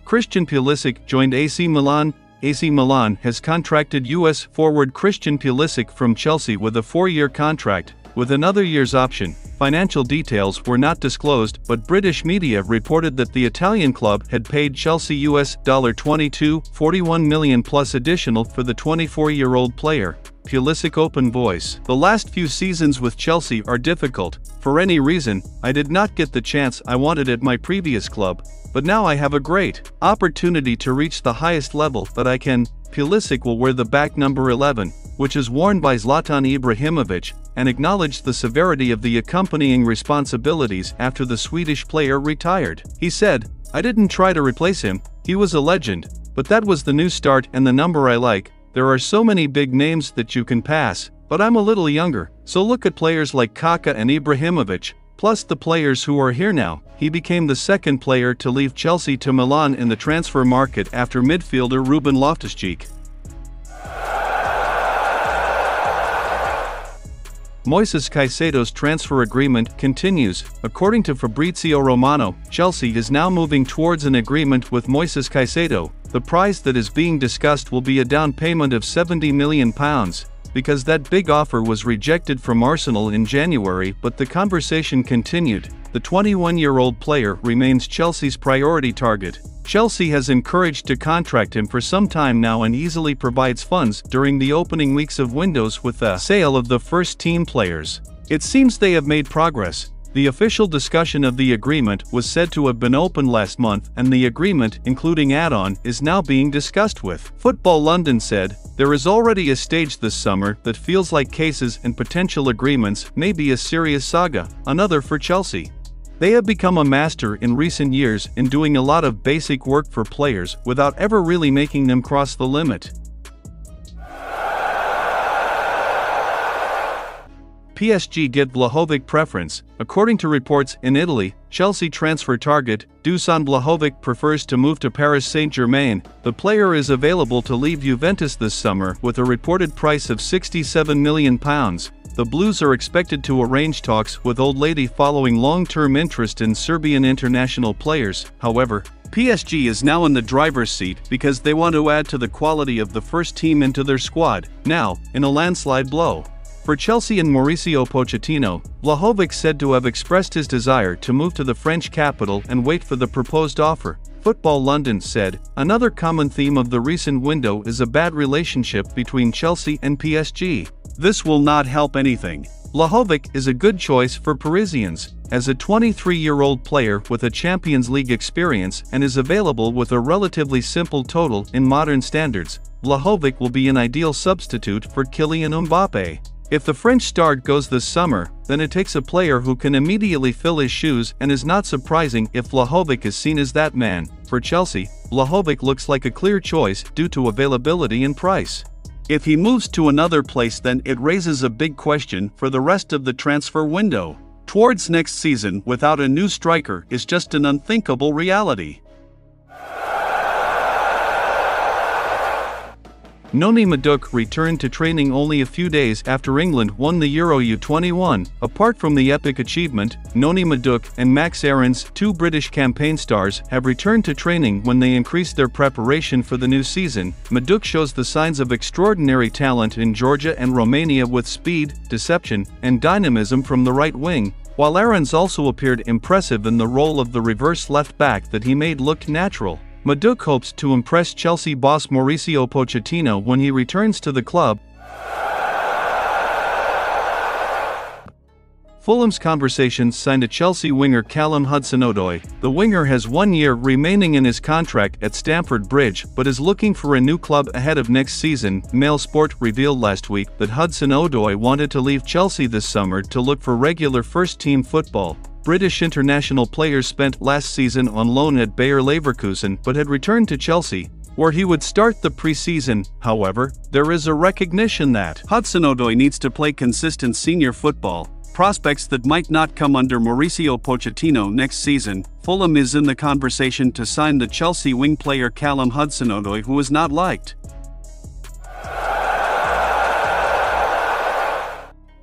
Christian Pulisic joined AC Milan. AC Milan has contracted US forward Christian Pulisic from Chelsea with a 4-year contract, with another year's option. Financial details were not disclosed, but British media reported that the Italian club had paid Chelsea US $22.41 million plus additional for the 24-year-old player. Pulisic open voice. The last few seasons with Chelsea are difficult. For any reason, I did not get the chance I wanted at my previous club, but now I have a great opportunity to reach the highest level that I can. Pulisic will wear the back number 11, which is worn by Zlatan Ibrahimovic, and acknowledged the severity of the accompanying responsibilities after the Swedish player retired. He said, "I didn't try to replace him, he was a legend, but that was the new start and the number I like. There are so many big names that you can pass, but I'm a little younger, so look at players like Kaká and Ibrahimovic, plus the players who are here now." He became the second player to leave Chelsea to Milan in the transfer market after midfielder Ruben Loftus-Cheek. Moise Caicedo's transfer agreement continues. According to Fabrizio Romano, Chelsea is now moving towards an agreement with Moise Caicedo. The price that is being discussed will be a down payment of £70 million, because that big offer was rejected from Arsenal in January, but the conversation continued. The 21-year-old player remains Chelsea's priority target. Chelsea has encouraged to contract him for some time now and easily provides funds during the opening weeks of windows with the sale of the first-team players. It seems they have made progress. The official discussion of the agreement was said to have been opened last month, and the agreement, including add-on, is now being discussed with Football London said, "There is already a stage this summer that feels like cases and potential agreements may be a serious saga, another for Chelsea. They have become a master in recent years in doing a lot of basic work for players without ever really making them cross the limit." PSG get Vlahovic preference. According to reports in Italy, Chelsea transfer target Dusan Vlahovic prefers to move to Paris Saint-Germain. The player is available to leave Juventus this summer with a reported price of £67 million. The Blues are expected to arrange talks with Old Lady following long-term interest in Serbian international players. However, PSG is now in the driver's seat because they want to add to the quality of the first team into their squad, now, in a landslide blow. For Chelsea and Mauricio Pochettino, Vlahovic said to have expressed his desire to move to the French capital and wait for the proposed offer. Football London said, "Another common theme of the recent window is a bad relationship between Chelsea and PSG. This will not help anything." Vlahovic is a good choice for Parisians, as a 23-year-old player with a Champions League experience and is available with a relatively simple total in modern standards. Vlahovic will be an ideal substitute for Kylian Mbappé. If the French star goes this summer, then it takes a player who can immediately fill his shoes, and is not surprising if Vlahovic is seen as that man. For Chelsea, Vlahovic looks like a clear choice due to availability and price. If he moves to another place, then it raises a big question for the rest of the transfer window. Towards next season without a new striker is just an unthinkable reality. Noni Madueke returned to training only a few days after England won the Euro U21. Apart from the epic achievement, Noni Madueke and Max Aarons, two British campaign stars, have returned to training when they increased their preparation for the new season. Madueke shows the signs of extraordinary talent in Georgia and Romania with speed, deception, and dynamism from the right wing, while Aarons also appeared impressive in the role of the reverse left-back that he made look natural. Madueke hopes to impress Chelsea boss Mauricio Pochettino when he returns to the club. Fulham's conversations signed a Chelsea winger Callum Hudson-Odoi. The winger has 1 year remaining in his contract at Stamford Bridge, but is looking for a new club ahead of next season. Mail Sport revealed last week that Hudson-Odoi wanted to leave Chelsea this summer to look for regular first-team football. British international players spent last season on loan at Bayer Leverkusen but had returned to Chelsea, where he would start the pre-season. However, there is a recognition that Hudson-Odoi needs to play consistent senior football, prospects that might not come under Mauricio Pochettino next season. Fulham is in the conversation to sign the Chelsea wing player Callum Hudson-Odoi, who is not liked.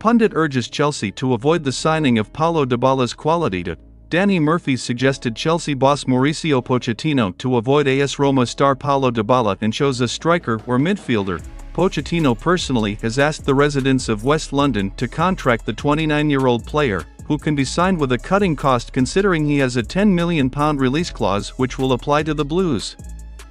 Pundit urges Chelsea to avoid the signing of Paulo Dybala's quality to Danny Murphy suggested Chelsea boss Mauricio Pochettino to avoid AS Roma star Paulo Dybala and chose a striker or midfielder. Pochettino personally has asked the residents of West London to contract the 29-year-old player, who can be signed with a cutting cost considering he has a £10 million release clause which will apply to the Blues.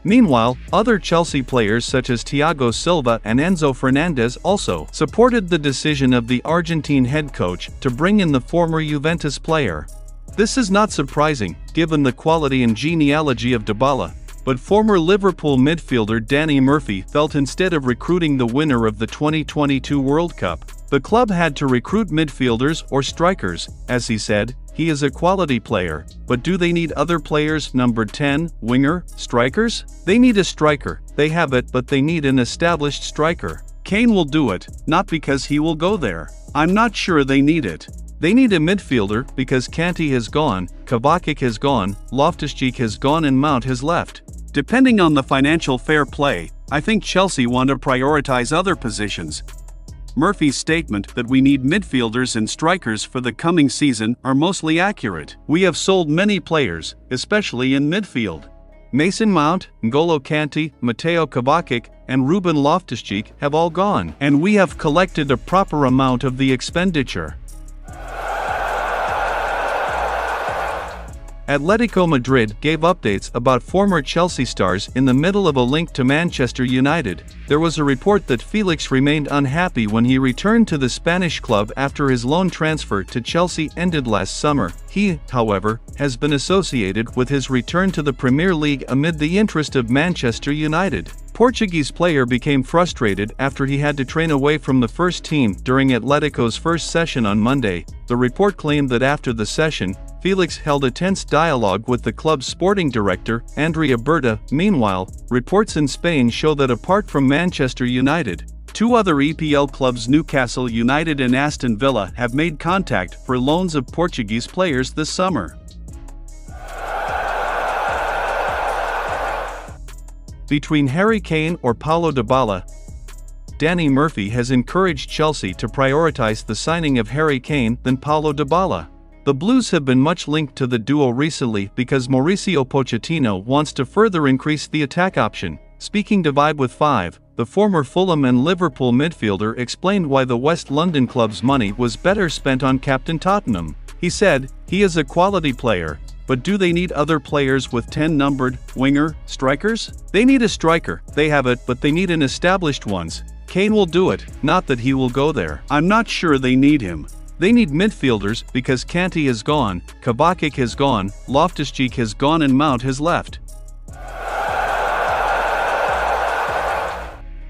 Meanwhile, other Chelsea players such as Thiago Silva and Enzo Fernandez also supported the decision of the Argentine head coach to bring in the former Juventus player. This is not surprising, given the quality and genealogy of Dybala, but former Liverpool midfielder Danny Murphy felt instead of recruiting the winner of the 2022 World Cup, the club had to recruit midfielders or strikers. As he said, he is a quality player, but do they need other players, number 10, winger, strikers? They need a striker, they have it, but they need an established striker. Kane will do it, not because he will go there. I'm not sure they need it. They need a midfielder because Kante has gone, Kovacic has gone, Loftus-Cheek has gone and Mount has left. Depending on the financial fair play, I think Chelsea want to prioritize other positions. Murphy's statement that we need midfielders and strikers for the coming season are mostly accurate. We have sold many players, especially in midfield. Mason Mount, N'Golo Kante, Mateo Kovacic, and Ruben Loftus-Cheek have all gone, and we have collected a proper amount of the expenditure. Atletico Madrid gave updates about former Chelsea stars in the middle of a link to Manchester United. There was a report that Felix remained unhappy when he returned to the Spanish club after his loan transfer to Chelsea ended last summer. He, however, has been associated with his return to the Premier League amid the interest of Manchester United. Portuguese player became frustrated after he had to train away from the first team during Atletico's first session on Monday. The report claimed that after the session, Felix held a tense dialogue with the club's sporting director, Andrea Berta. Meanwhile, reports in Spain show that apart from Manchester United, two other EPL clubs, Newcastle United and Aston Villa, have made contact for loans of Portuguese players this summer. Between Harry Kane or Paulo Dybala, Danny Murphy has encouraged Chelsea to prioritize the signing of Harry Kane than Paulo Dybala. The Blues have been much linked to the duo recently because Mauricio Pochettino wants to further increase the attack option. Speaking to Vibe with 5, the former Fulham and Liverpool midfielder explained why the West London club's money was better spent on captain Tottenham. He said, "He is a quality player, but do they need other players with 10 numbered, winger, strikers? They need a striker, they have it, but they need an established ones. Kane will do it, not that he will go there. I'm not sure they need him. They need midfielders because Kante has gone, Kovacic has gone, Loftus-Cheek has gone and Mount has left."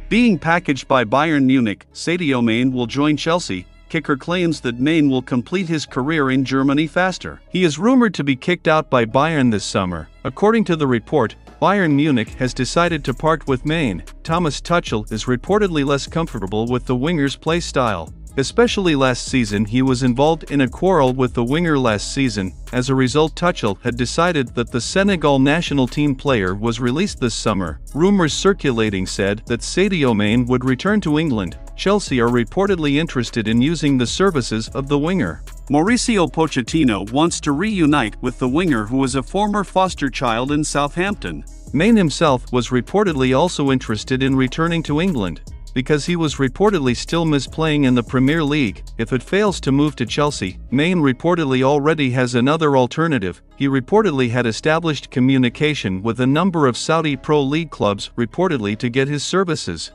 Being packaged by Bayern Munich, Sadio Mane will join Chelsea. Kicker claims that Mane will complete his career in Germany faster. He is rumored to be kicked out by Bayern this summer. According to the report, Bayern Munich has decided to part with Mane. Thomas Tuchel is reportedly less comfortable with the winger's play style. Especially last season, he was involved in a quarrel with the winger last season. As a result, Tuchel had decided that the Senegal national team player was released this summer. Rumors circulating said that Sadio Mane would return to England. Chelsea are reportedly interested in using the services of the winger. Mauricio Pochettino wants to reunite with the winger who was a former foster child in Southampton. Mane himself was reportedly also interested in returning to England, because he was reportedly still playing in the Premier League. If it fails to move to Chelsea, Mane reportedly already has another alternative. He reportedly had established communication with a number of Saudi Pro League clubs reportedly to get his services.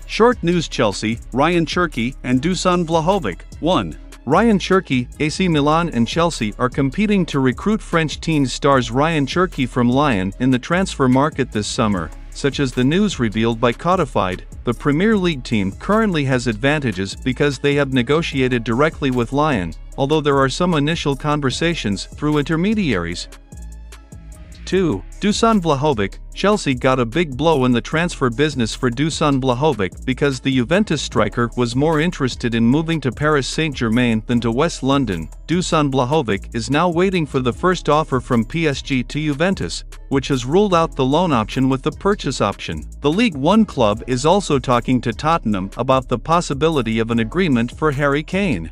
Short news: Chelsea, Ryan Cherki and Dusan Vlahovic. 1. Ryan Cherki, AC Milan and Chelsea are competing to recruit French teen stars Ryan Cherki from Lyon in the transfer market this summer, such as the news revealed by Codified. The Premier League team currently has advantages because they have negotiated directly with Lyon, although there are some initial conversations through intermediaries. 2. Dusan Vlahovic. Chelsea got a big blow in the transfer business for Dusan Vlahovic because the Juventus striker was more interested in moving to Paris Saint-Germain than to West London. Dusan Vlahovic is now waiting for the first offer from PSG to Juventus, which has ruled out the loan option with the purchase option. The League One club is also talking to Tottenham about the possibility of an agreement for Harry Kane.